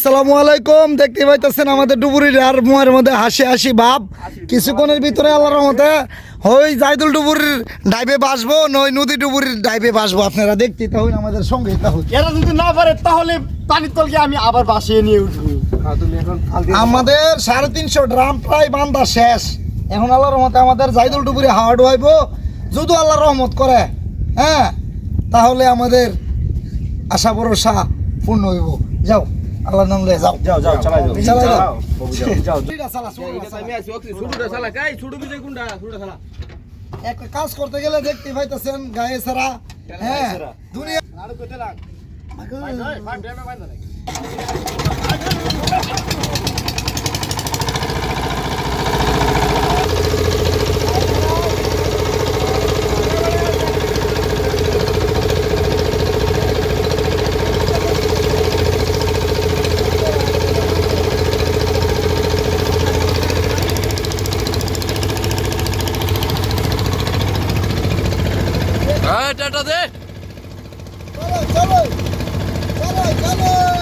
আসসালামু আলাইকুম। দেখতে পাইতেছেন আমাদের ডুবুরির আর মুয়ের মধ্যে হাসি হাসি ভাব। কিছুক্ষণের ভিতরে আল্লাহর রহমতে ওই জাইদুল ডুবুরির ডাইবে বাসবো, নই নদী ডুবুরির ডাইবে বাসবো। আপনারা দেখতে তাহলে আমাদের সঙ্গে তাহলে এরা যদি না পারে তাহলে পানির তলকে আমি আবার বাসিয়ে নিয়ে উঠবো। আমাদের 350 ড্রাম প্রায় বান্ধা শেষ। এখন আল্লাহর রহমতে আমাদের জাইদুল ডুবুরি হাওয়াড হইব। যদি আল্লাহ রহমত করে, হ্যাঁ, তাহলে আমাদের আশা ভরসা পূর্ণ হইব। যাও, আল্লাহর নাম লয়ে যাও। যাও যাও চালাই যাও চালাই যাও। যাও একটা কাজ করতে গেলে দেখতে পাইতেছেন গায়ে ছাড়া, হ্যাঁ, দুনিয়া টাটা দে চলো চলো চলো চলো